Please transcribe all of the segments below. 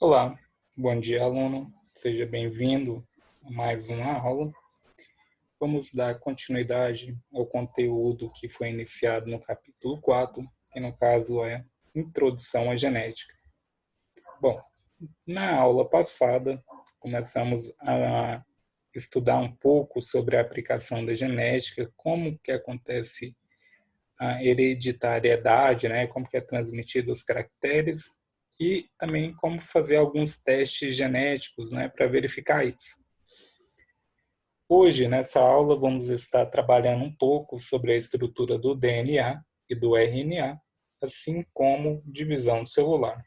Olá, bom dia, aluno. Seja bem-vindo a mais uma aula. Vamos dar continuidade ao conteúdo que foi iniciado no capítulo 4, que no caso é Introdução à Genética. Bom, na aula passada, começamos a estudar um pouco sobre a aplicação da genética, como que acontece a hereditariedade, né, como que é transmitido os caracteres e também como fazer alguns testes genéticos, né, para verificar isso. Hoje, nessa aula, vamos estar trabalhando um pouco sobre a estrutura do DNA e do RNA, assim como divisão celular.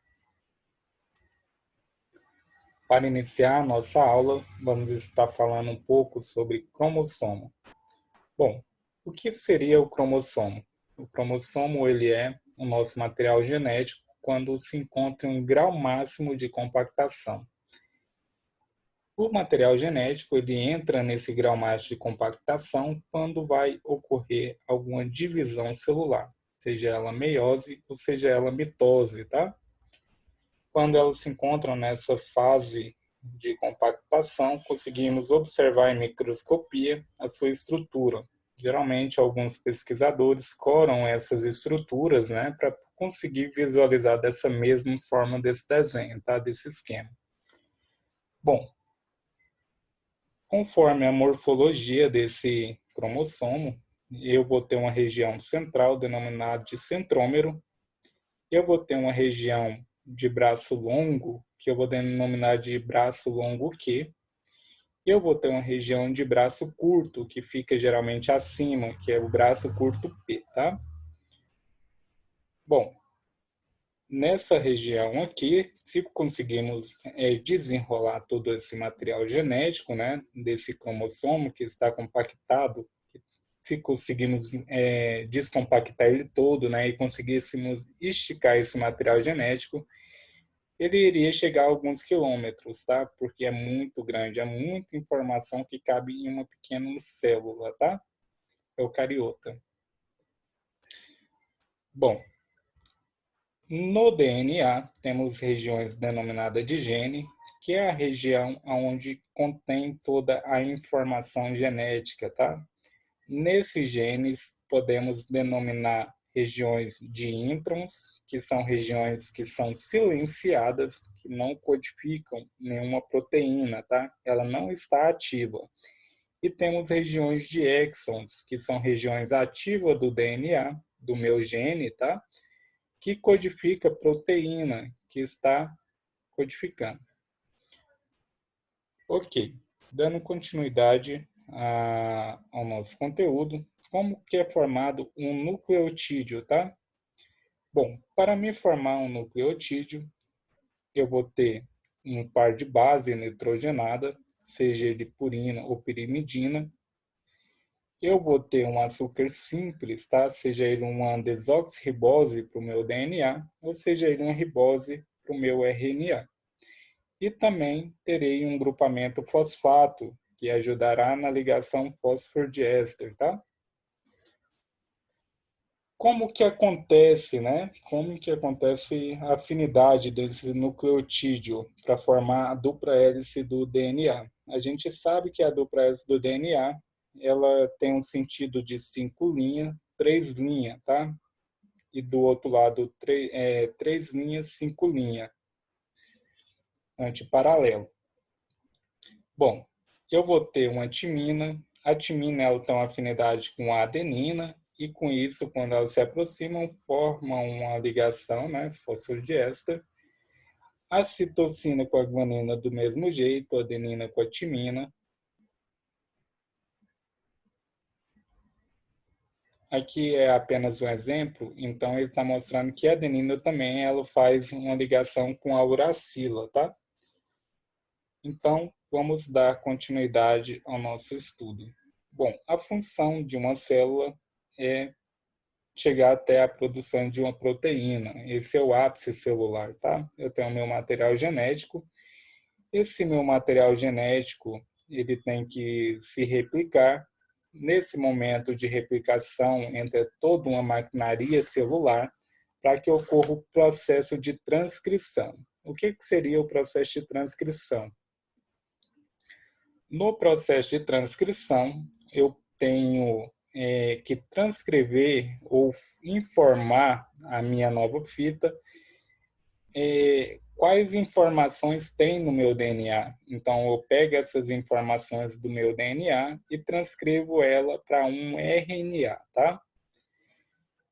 Para iniciar a nossa aula, vamos estar falando um pouco sobre cromossomo. Bom, o que seria o cromossomo? O cromossomo ele é o nosso material genético quando se encontra em um grau máximo de compactação. O material genético ele entra nesse grau máximo de compactação quando vai ocorrer alguma divisão celular, seja ela meiose ou seja ela mitose, tá? Quando elas se encontram nessa fase de compactação, conseguimos observar em microscopia a sua estrutura. Geralmente, alguns pesquisadores coram essas estruturas, né, para conseguir visualizar dessa mesma forma desse desenho, tá, desse esquema. Bom, conforme a morfologia desse cromossomo, eu vou ter uma região central denominada de centrômero, eu vou ter uma região de braço longo, que eu vou denominar de braço longo Q, e eu vou ter uma região de braço curto, que fica geralmente acima, que é o braço curto P, tá? Bom, nessa região aqui, se conseguirmos desenrolar todo esse material genético, né, desse cromossomo que está compactado, se conseguirmos descompactar ele todo, né, e conseguíssemos esticar esse material genético, ele iria chegar a alguns quilômetros, tá? Porque é muito grande, é muita informação que cabe em uma pequena célula, tá? Eucariota. Bom, no DNA temos regiões denominadas de gene, que é a região onde contém toda a informação genética, tá? Nesses genes podemos denominar regiões de introns, que são regiões que são silenciadas, que não codificam nenhuma proteína, tá? Ela não está ativa. E temos regiões de exons, que são regiões ativas do DNA, do meu gene, tá? Que codifica proteína que está codificando. Ok, dando continuidade ao nosso conteúdo, como que é formado um nucleotídeo, tá? Bom, para me formar um nucleotídeo, eu vou ter um par de base nitrogenada, seja ele purina ou pirimidina. Eu vou ter um açúcar simples, tá? Seja ele uma desoxirribose para o meu DNA, ou seja ele uma ribose para o meu RNA. E também terei um grupamento fosfato, que ajudará na ligação fósforo-diéster, tá? Como que acontece, né? Como que acontece a afinidade desse nucleotídeo para formar a dupla hélice do DNA? A gente sabe que a dupla hélice do DNA, ela tem um sentido de 5 linhas, 3 linhas, tá? E do outro lado, 3 linhas, 5 linhas, antiparalelo. Bom, eu vou ter uma timina. A timina ela tem uma afinidade com a adenina e com isso, quando elas se aproximam, formam uma ligação, né, fosfodiéster. A citosina com a guanina do mesmo jeito, a adenina com a timina. Aqui é apenas um exemplo, então ele está mostrando que a adenina também ela faz uma ligação com a uracila, tá? Então, vamos dar continuidade ao nosso estudo. Bom, a função de uma célula é chegar até a produção de uma proteína. Esse é o ápice celular, tá? Eu tenho meu material genético. Esse meu material genético, ele tem que se replicar. Nesse momento de replicação, entra toda uma maquinaria celular para que ocorra o processo de transcrição. o que seria o processo de transcrição? No processo de transcrição, eu tenho que transcrever ou informar a minha nova fita quais informações tem no meu DNA. Então, eu pego essas informações do meu DNA e transcrevo ela para um RNA, tá?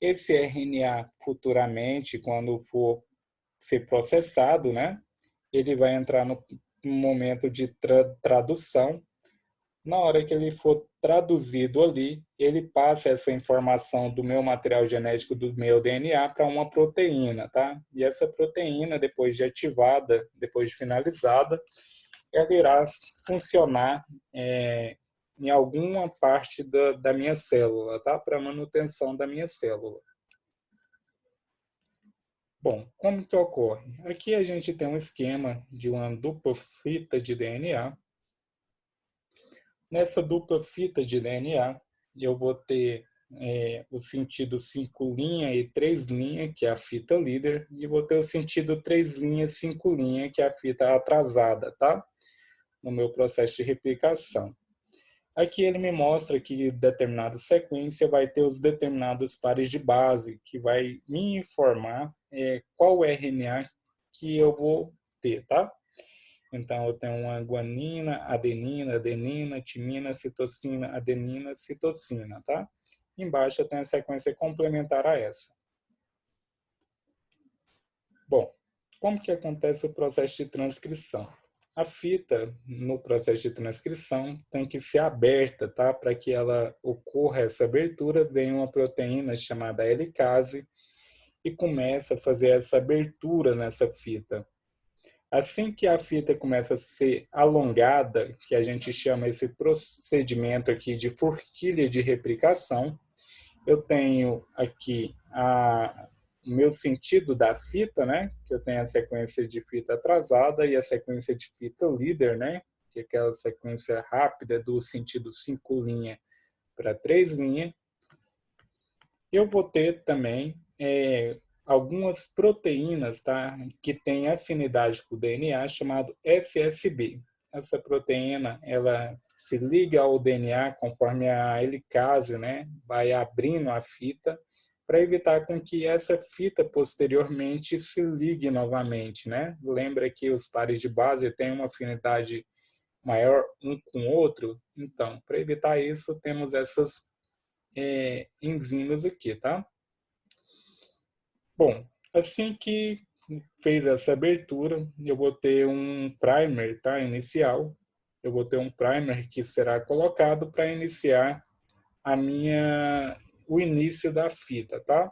Esse RNA, futuramente, quando for ser processado, né, ele vai entrar no momento de tradução. Na hora que ele for traduzido ali, ele passa essa informação do meu material genético, do meu DNA, para uma proteína, tá? E essa proteína, depois de ativada, depois de finalizada, ela irá funcionar em alguma parte da minha célula, tá? Para manutenção da minha célula. Bom, como que ocorre? Aqui a gente tem um esquema de uma dupla fita de DNA. Nessa dupla fita de DNA, eu vou ter o sentido 5' e 3', que é a fita líder, e vou ter o sentido 3', 5', que é a fita atrasada, tá? No meu processo de replicação. Aqui ele me mostra que determinada sequência vai ter os determinados pares de base, que vai me informar qual RNA que eu vou ter, tá? Então, eu tenho uma guanina, adenina, adenina, timina, citosina, adenina, citosina, tá? Embaixo eu tenho a sequência complementar a essa. Bom, como que acontece o processo de transcrição? A fita, no processo de transcrição, tem que ser aberta, tá? Para que ela ocorra essa abertura, vem uma proteína chamada helicase e começa a fazer essa abertura nessa fita. Assim que a fita começa a ser alongada, que a gente chama esse procedimento aqui de forquilha de replicação, eu tenho aqui o meu sentido da fita, né? Que eu tenho a sequência de fita atrasada e a sequência de fita líder, né? Que é aquela sequência rápida do sentido 5' para 3'. Eu vou ter também algumas proteínas, tá, que têm afinidade com o DNA, chamado SSB. Essa proteína, ela se liga ao DNA conforme a helicase, né, vai abrindo a fita para evitar com que essa fita posteriormente se ligue novamente, né? Lembra que os pares de base têm uma afinidade maior um com o outro? Então, para evitar isso, temos essas enzimas aqui, tá? Bom, assim que fez essa abertura, eu vou ter um primer, tá, inicial. Eu vou ter um primer que será colocado para iniciar o início da fita, tá?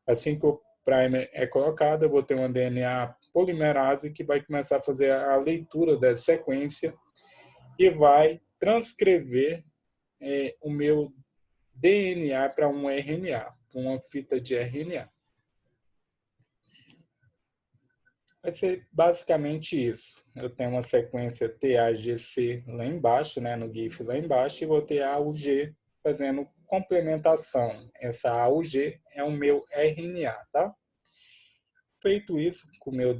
Assim que o primer é colocado, eu vou ter uma DNA polimerase que vai começar a fazer a leitura dessa sequência e vai transcrever o meu DNA para um RNA, uma fita de RNA. Vai ser basicamente isso. Eu tenho uma sequência TAGC lá embaixo, né, no GIF lá embaixo, e vou ter a AUG fazendo complementação. Essa AUG é o meu RNA, tá? Feito isso com o meu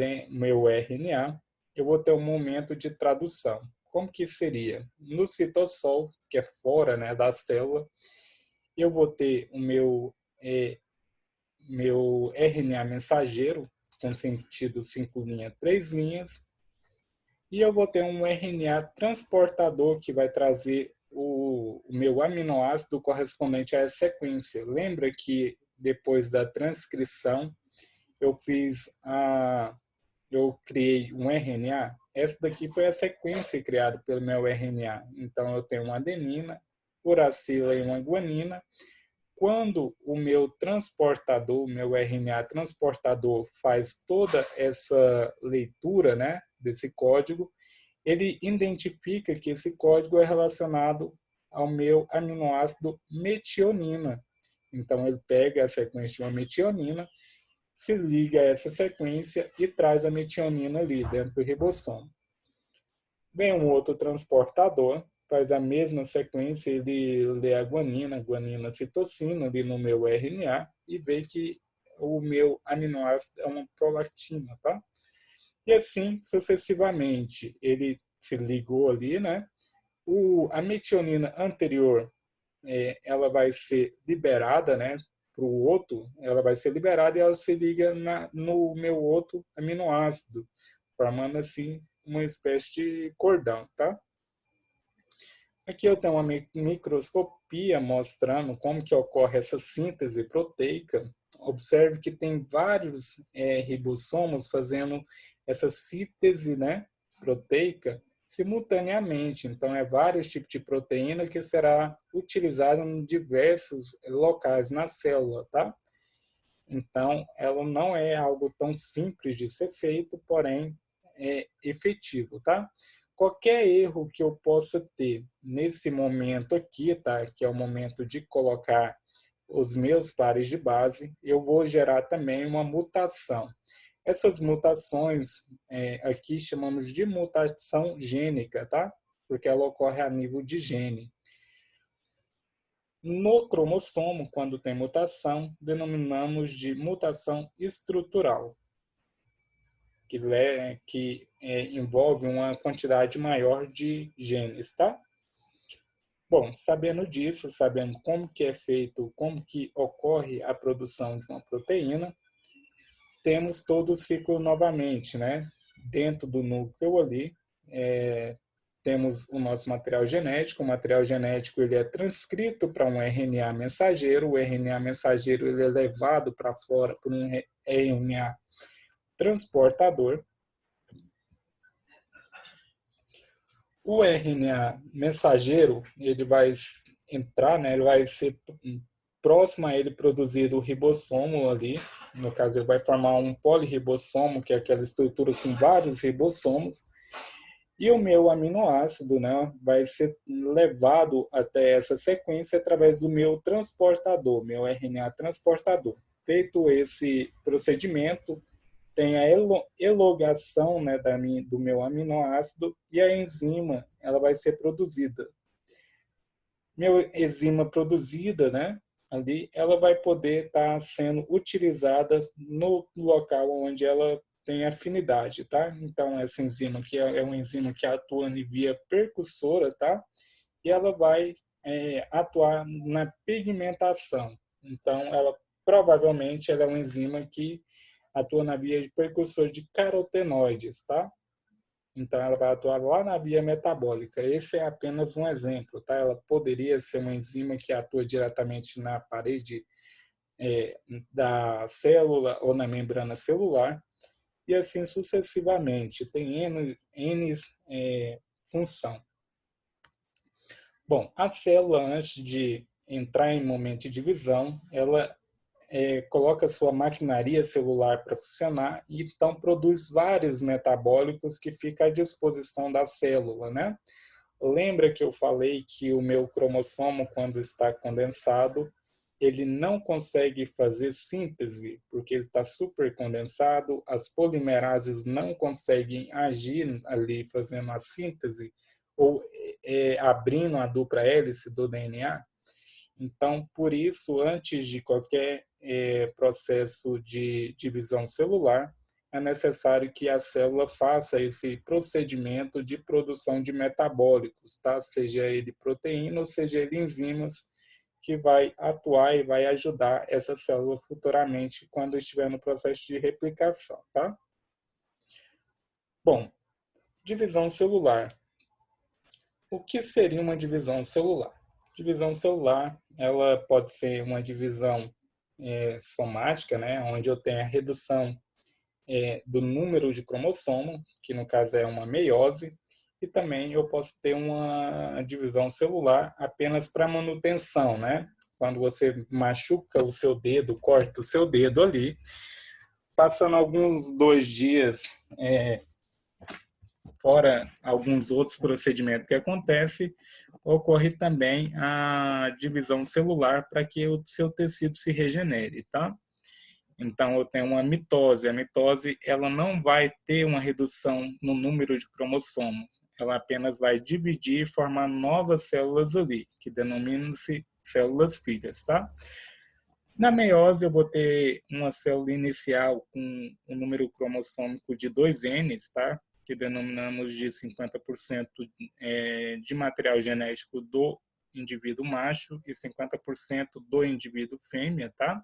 RNA, eu vou ter um momento de tradução. Como que seria? No citossol, que é fora, né, da célula, eu vou ter o meu RNA mensageiro, com sentido 5', 3', e eu vou ter um RNA transportador que vai trazer o meu aminoácido correspondente a essa sequência. Lembra que depois da transcrição eu criei um RNA? Essa daqui foi a sequência criada pelo meu RNA. Então eu tenho uma adenina, uracila e uma guanina. Quando o meu transportador, o meu RNA transportador faz toda essa leitura, né, desse código, ele identifica que esse código é relacionado ao meu aminoácido metionina. Então ele pega a sequência de uma metionina, se liga a essa sequência e traz a metionina ali dentro do ribossomo. Vem um outro transportador, faz a mesma sequência, ele lê a guanina, citosina ali no meu RNA e vê que o meu aminoácido é uma prolactina, tá? E assim, sucessivamente, ele se ligou ali, né? A metionina anterior, ela vai ser liberada, né? Para o outro, ela vai ser liberada e ela se liga no meu outro aminoácido, formando assim uma espécie de cordão, tá? Aqui eu tenho uma microscopia mostrando como que ocorre essa síntese proteica. Observe que tem vários ribossomos fazendo essa síntese, né, proteica simultaneamente. Então, é vários tipos de proteína que será utilizado em diversos locais na célula, tá? Então, ela não é algo tão simples de ser feito, porém é efetivo, tá? Qualquer erro que eu possa ter nesse momento aqui, tá? Que é o momento de colocar os meus pares de base, eu vou gerar também uma mutação. Essas mutações aqui chamamos de mutação gênica, tá? Porque ela ocorre a nível de gene. No cromossomo, quando tem mutação, denominamos de mutação estrutural, que envolve uma quantidade maior de genes, tá? Bom, sabendo disso, sabendo como que é feito, como que ocorre a produção de uma proteína, temos todo o ciclo novamente, né? Dentro do núcleo ali, temos o nosso material genético. O material genético ele é transcrito para um RNA mensageiro. O RNA mensageiro ele é levado para fora por um RNA transportador. O RNA mensageiro ele vai entrar, né? Ele vai ser próximo a ele produzir o ribossomo ali. No caso, ele vai formar um polirribossomo, que é aquela estrutura com vários ribossomos. E o meu aminoácido, né, vai ser levado até essa sequência através do meu transportador, meu RNA transportador. Feito esse procedimento, tem a elogação, né, do meu aminoácido e a enzima ela vai ser produzida. Minha enzima produzida, né, ali, ela vai poder estar sendo utilizada no local onde ela tem afinidade, tá? Então, essa enzima aqui é uma enzima que atua em via percussora, tá? E ela vai atuar na pigmentação. Então, ela provavelmente ela é uma enzima que atua na via de percussor de carotenoides, tá? Então, ela vai atuar lá na via metabólica. Esse é apenas um exemplo, tá? Ela poderia ser uma enzima que atua diretamente na parede da célula ou na membrana celular, e assim sucessivamente. Tem N função. Bom, a célula, antes de entrar em momento de divisão, ela coloca sua maquinaria celular para funcionar e então produz vários metabólicos que ficam à disposição da célula, né? Lembra que eu falei que o meu cromossomo, quando está condensado, ele não consegue fazer síntese, porque ele está super condensado, as polimerases não conseguem agir ali fazendo a síntese, ou abrindo a dupla hélice do DNA. Então, por isso, antes de qualquer processo de divisão celular, é necessário que a célula faça esse procedimento de produção de metabólicos, tá? Seja ele proteína ou seja ele enzimas, que vai atuar e vai ajudar essa célula futuramente quando estiver no processo de replicação, tá? Bom, divisão celular. O que seria uma divisão celular? Divisão celular, ela pode ser uma divisão somática, né, onde eu tenho a redução do número de cromossomo, que no caso é uma meiose, e também eu posso ter uma divisão celular apenas para manutenção, né? Quando você machuca o seu dedo, corta o seu dedo ali, passando alguns 2 dias, fora alguns outros procedimentos que acontecem, ocorre também a divisão celular para que o seu tecido se regenere, tá? Então, eu tenho uma mitose. A mitose ela não vai ter uma redução no número de cromossomo. Ela apenas vai dividir e formar novas células ali, que denominam-se células filhas, tá? Na meiose, eu vou ter uma célula inicial com um número cromossômico de 2Ns, tá? Que denominamos de 50% de material genético do indivíduo macho e 50% do indivíduo fêmea, tá?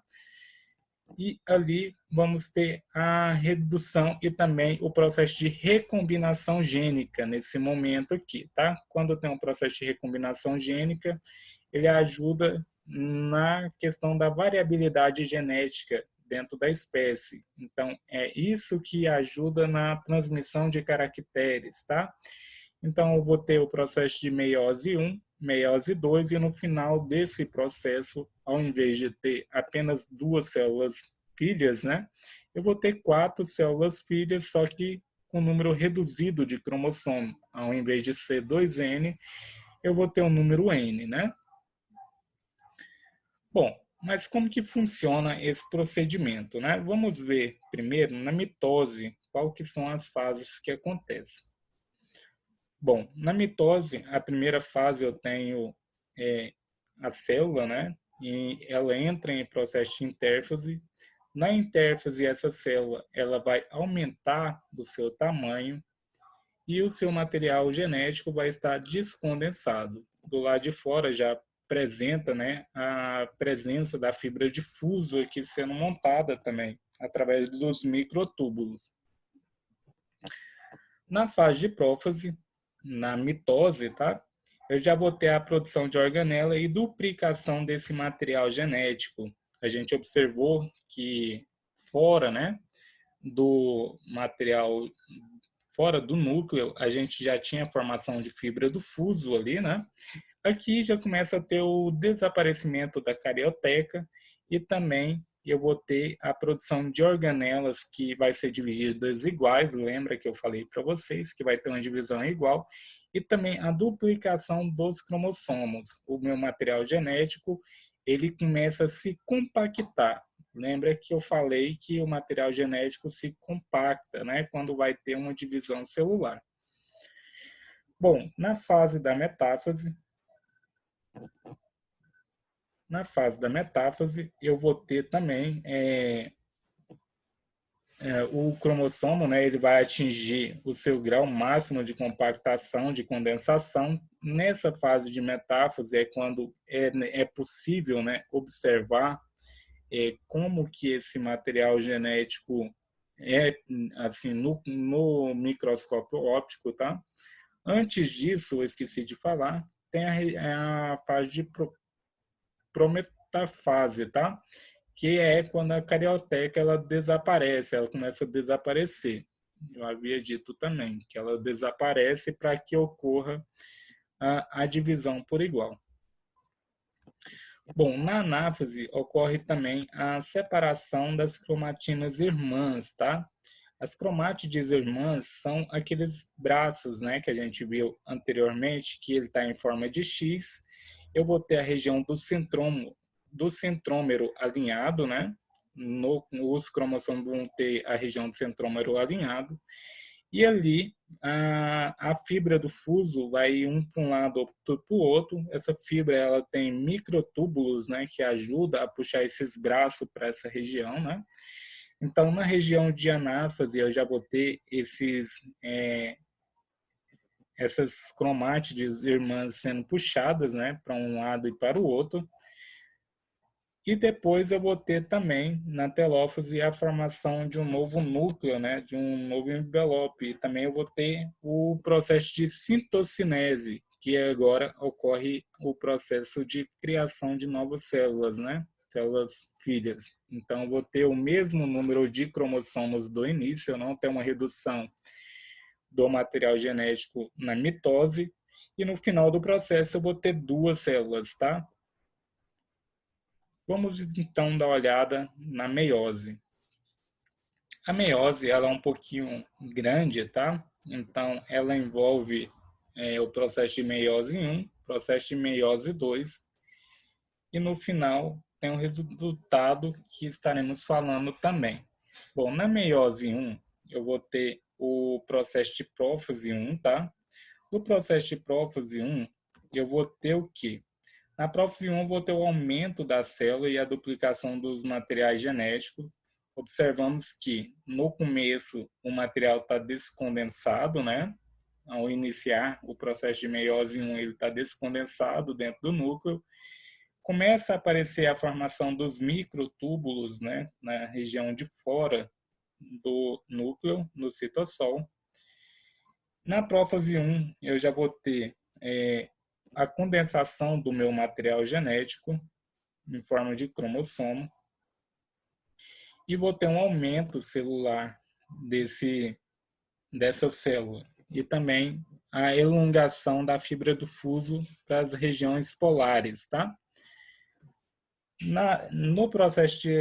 E ali vamos ter a redução e também o processo de recombinação gênica nesse momento aqui, tá? Quando tem um processo de recombinação gênica, ele ajuda na questão da variabilidade genética dentro da espécie. Então, é isso que ajuda na transmissão de caracteres, tá? Então, eu vou ter o processo de meiose 1, meiose 2, e no final desse processo, ao invés de ter apenas 2 células filhas, né, eu vou ter 4 células filhas, só que com número reduzido de cromossomo. Ao invés de ser 2N, eu vou ter o número N, né? Bom, mas como que funciona esse procedimento, né? Vamos ver primeiro na mitose, qual que são as fases que acontecem. Bom, na mitose, a primeira fase eu tenho a célula, né? E ela entra em processo de intérfase. Na intérfase, essa célula ela vai aumentar do seu tamanho e o seu material genético vai estar descondensado. Do lado de fora já apresenta, né, a presença da fibra de fuso aqui sendo montada também, através dos microtúbulos. Na fase de prófase, na mitose, tá? Eu já vou ter a produção de organela e duplicação desse material genético. A gente observou que fora, né, do material, fora do núcleo, a gente já tinha a formação de fibra do fuso ali, né? Aqui já começa a ter o desaparecimento da carioteca e também eu vou ter a produção de organelas que vai ser divididas iguais, lembra que eu falei para vocês que vai ter uma divisão igual, e também a duplicação dos cromossomos. O meu material genético, ele começa a se compactar. Lembra que eu falei que o material genético se compacta, né, quando vai ter uma divisão celular. Bom, na fase da metáfase, eu vou ter também o cromossomo, né, ele vai atingir o seu grau máximo de compactação, de condensação. Nessa fase de metáfase é quando é possível, né, observar como que esse material genético é assim no microscópio óptico, tá? Antes disso, eu esqueci de falar, tem a fase de prometafase, tá? Que é quando a carioteca ela desaparece, ela começa a desaparecer. Eu havia dito também que ela desaparece para que ocorra a divisão por igual. Bom, na anáfase ocorre também a separação das cromatinas irmãs, tá? As cromátides irmãs são aqueles braços, né, que a gente viu anteriormente, que ele está em forma de X. Eu vou ter a região do centrômero alinhado, né? Os cromossomos vão ter a região do centrômero alinhado. E ali a fibra do fuso vai um para um lado, outro para o outro. Essa fibra ela tem microtúbulos, né, que ajuda a puxar esses braços para essa região, né? Então, na região de anáfase, eu já vou ter essas cromátides irmãs sendo puxadas, né, para um lado e para o outro. E depois eu vou ter também na telófase a formação de um novo núcleo, né, de um novo envelope. E também eu vou ter o processo de citocinese, que agora ocorre o processo de criação de novas células, né, células filhas. Então eu vou ter o mesmo número de cromossomos do início, eu não tenho uma redução do material genético na mitose. E no final do processo eu vou ter 2 células, tá? Vamos então dar uma olhada na meiose. A meiose ela é um pouquinho grande, tá? Então ela envolve o processo de meiose 1, processo de meiose 2 e no final tem um resultado que estaremos falando também. Bom, na meiose 1 eu vou ter o processo de prófase 1, tá? No processo de prófase 1 eu vou ter o quê? Na prófise 1, vou ter o aumento da célula e a duplicação dos materiais genéticos. Observamos que, no começo, o material está descondensado, né? Ao iniciar o processo de meiose 1, ele está descondensado dentro do núcleo. Começa a aparecer a formação dos microtúbulos, né? Na região de fora do núcleo, no citossol. Na prófase 1, eu já vou ter a condensação do meu material genético em forma de cromossomo e vou ter um aumento celular dessa célula e também a elongação da fibra do fuso para as regiões polares, tá? No processo de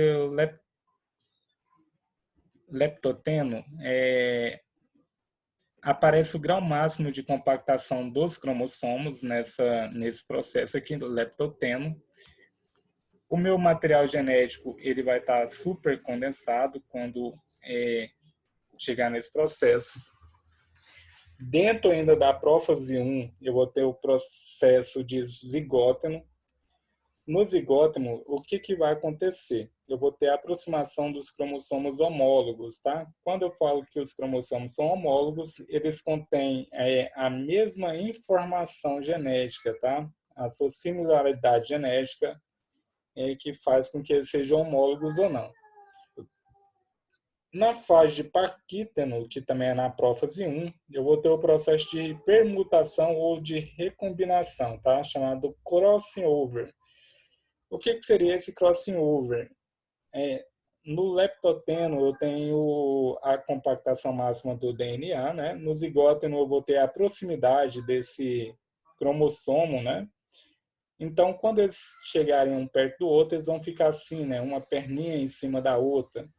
leptoteno, aparece o grau máximo de compactação dos cromossomos nesse processo aqui do leptoteno. O meu material genético ele vai estar super condensado quando chegar nesse processo. Dentro ainda da prófase 1, eu vou ter o processo de zigóteno. No zigóteno, o que vai acontecer? Eu vou ter a aproximação dos cromossomos homólogos, tá? Quando eu falo que os cromossomos são homólogos, eles contêm a mesma informação genética, tá? A sua similaridade genética que faz com que eles sejam homólogos ou não. Na fase de Parkiteno, que também é na prófase 1, eu vou ter o processo de permutação ou de recombinação, tá? Chamado crossing over. O que seria esse crossing over? No leptoteno, eu tenho a compactação máxima do DNA, né? No zigóteno, eu vou ter a proximidade desse cromossomo, né? Então, quando eles chegarem um perto do outro, eles vão ficar assim, né? Uma perninha em cima da outra.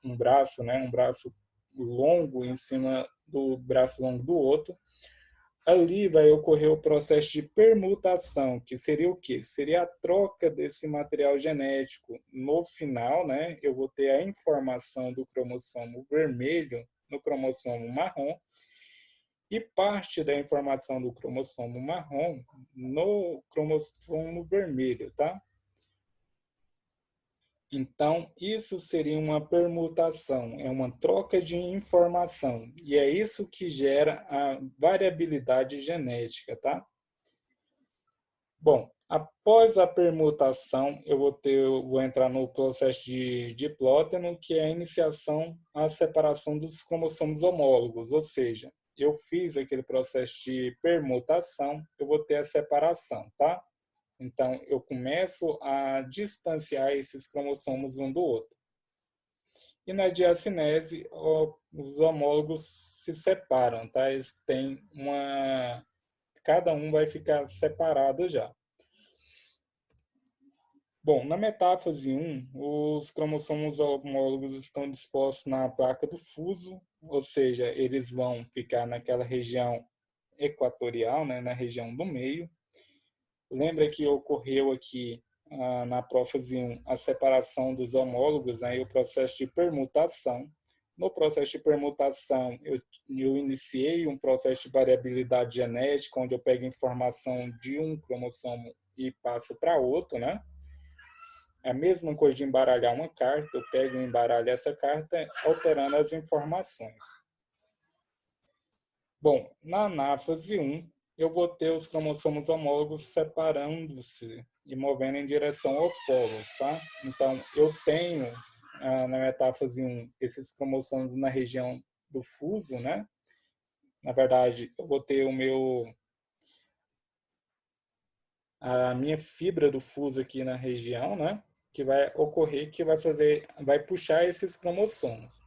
Um braço, né? Um braço longo em cima do braço longo do outro. Ali vai ocorrer o processo de permutação, que seria o quê? Seria a troca desse material genético. No final, né, eu vou ter a informação do cromossomo vermelho no cromossomo marrom e parte da informação do cromossomo marrom no cromossomo vermelho, tá? Então, isso seria uma permutação, é uma troca de informação. E é isso que gera a variabilidade genética, tá? Bom, após a permutação, eu vou entrar no processo de diplóteno, que é a iniciação, a separação dos cromossomos homólogos, ou seja, eu fiz aquele processo de permutação, eu vou ter a separação, tá? Então, eu começo a distanciar esses cromossomos um do outro. E na diacinese, os homólogos se separam, tá? Eles têm cada um vai ficar separado já. Bom, na metáfase 1, os cromossomos homólogos estão dispostos na placa do fuso, ou seja, eles vão ficar naquela região equatorial, né, na região do meio. Lembra que ocorreu aqui na prófase 1 a separação dos homólogos, né, e o processo de permutação. No processo de permutação, eu iniciei um processo de variabilidade genética, onde eu pego informação de um cromossomo e passo para outro, né? É a mesma coisa de embaralhar uma carta, eu pego e embaralho essa carta, alterando as informações. Bom, na anáfase 1, eu vou ter os cromossomos homólogos separando-se e movendo em direção aos polos, tá? Então, eu tenho, na metáfase 1, esses cromossomos na região do fuso, né? Na verdade, eu vou ter a minha fibra do fuso aqui na região, né? Que vai ocorrer, que vai puxar esses cromossomos.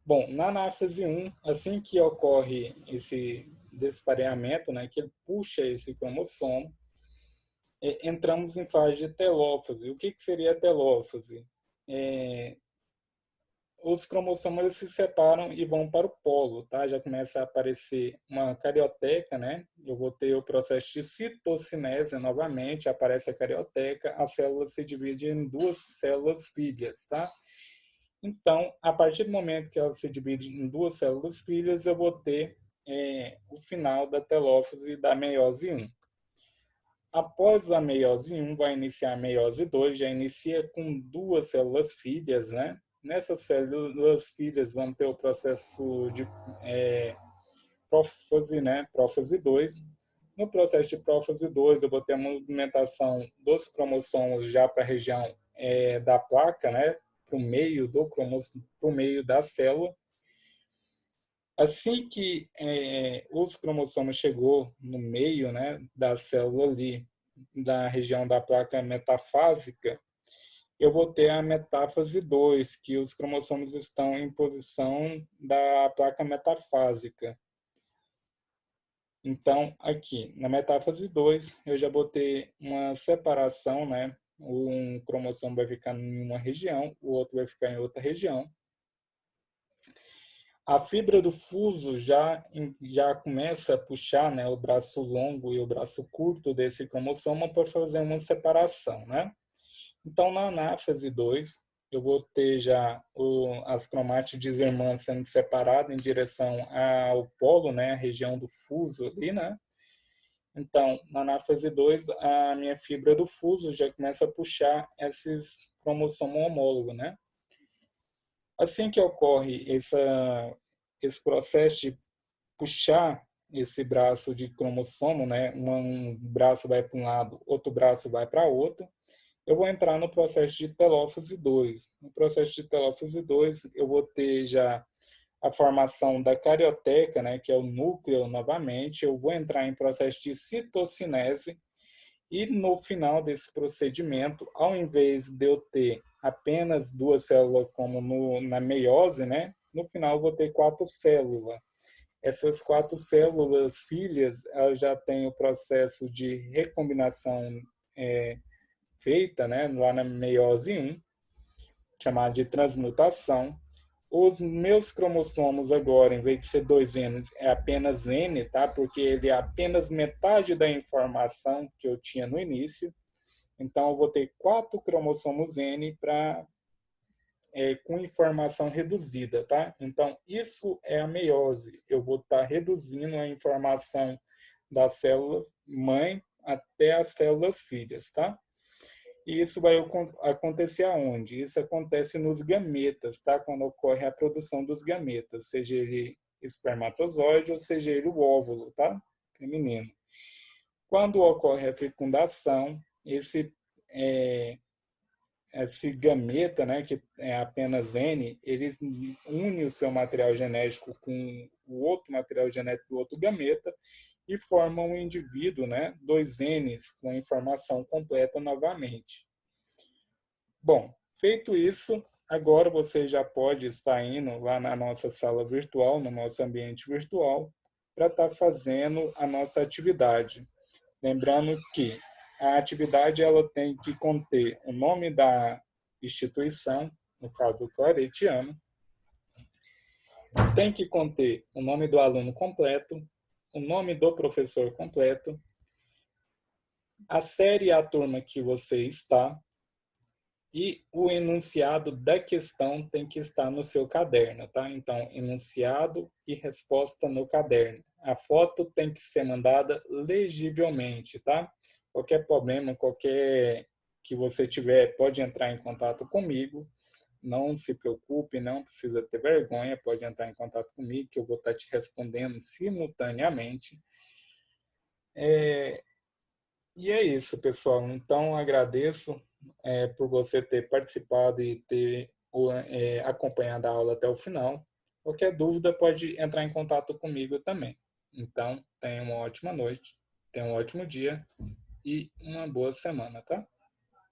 Bom, na anáfase 1, assim que ocorre esse despareamento, né, que ele puxa esse cromossomo, entramos em fase de telófase. O que seria a telófase? Os cromossomos eles se separam e vão para o polo, tá? Já começa a aparecer uma carioteca, né? Eu vou ter o processo de citocinese novamente, aparece a carioteca, a célula se divide em duas células filhas, tá? Então, a partir do momento que ela se divide em duas células filhas, eu vou ter o final da telófase da meiose 1. Após a meiose 1, vai iniciar a meiose 2, já inicia com duas células filhas, né? Nessas células filhas vão ter o processo de prófase, né? Prófase 2. No processo de prófase 2, eu vou ter a movimentação dos cromossomos já para a região da placa, né? Para o meio do cromossomo, para o meio da célula. Assim que os cromossomos chegou no meio, né, da célula ali, da região da placa metafásica, eu vou ter a metáfase 2, que os cromossomos estão em posição da placa metafásica. Então, aqui, na metáfase 2, eu já vou ter uma separação, né? Um cromossomo vai ficar em uma região, o outro vai ficar em outra região. A fibra do fuso já começa a puxar, né, o braço longo e o braço curto desse cromossoma para fazer uma separação, né? Então, na anáfase 2, eu vou ter já as cromátides irmãs sendo separadas em direção ao polo, né, a região do fuso ali, né? Então, na anáfase 2, a minha fibra do fuso já começa a puxar esses cromossomos homólogos, né? Assim que ocorre esse processo de puxar esse braço de cromossomo, né? Um braço vai para um lado, outro braço vai para outro, eu vou entrar no processo de telófase 2. No processo de telófase 2, eu vou ter já a formação da carioteca, né, que é o núcleo novamente, eu vou entrar em processo de citocinese e no final desse procedimento, ao invés de eu ter apenas duas células como na meiose, né, no final eu vou ter 4 células. Essas 4 células filhas, elas já têm o processo de recombinação feita, né, lá na meiose 1, chamada de transmutação. Os meus cromossomos agora, em vez de ser 2N, é apenas N, tá? Porque ele é apenas metade da informação que eu tinha no início. Então, eu vou ter 4 cromossomos N com informação reduzida, tá? Então, isso é a meiose. Eu vou estar reduzindo a informação da célula mãe até as células filhas, tá? E isso vai acontecer aonde? Isso acontece nos gametas, tá? Quando ocorre a produção dos gametas, seja ele espermatozoide ou seja ele o óvulo, tá? Feminino. Quando ocorre a fecundação, esse gameta, né, que é apenas N, ele une o seu material genético com o outro material genético do outro gameta e forma um indivíduo, né, 2Ns, com a informação completa novamente. Bom, feito isso, agora você já pode estar indo lá na nossa sala virtual, no nosso ambiente virtual, para estar fazendo a nossa atividade. Lembrando que a atividade ela tem que conter o nome da instituição, no caso claretiano, tem que conter o nome do aluno completo, o nome do professor completo, a série e a turma que você está, e o enunciado da questão tem que estar no seu caderno, tá? Então, enunciado e resposta no caderno. A foto tem que ser mandada legivelmente, tá? Qualquer problema, qualquer que você tiver, pode entrar em contato comigo. Não se preocupe, não precisa ter vergonha, pode entrar em contato comigo que eu vou estar te respondendo simultaneamente. E é isso, pessoal. Então, agradeço por você ter participado e ter acompanhado a aula até o final. Qualquer dúvida pode entrar em contato comigo também. Então, tenha uma ótima noite, tenha um ótimo dia e uma boa semana, tá?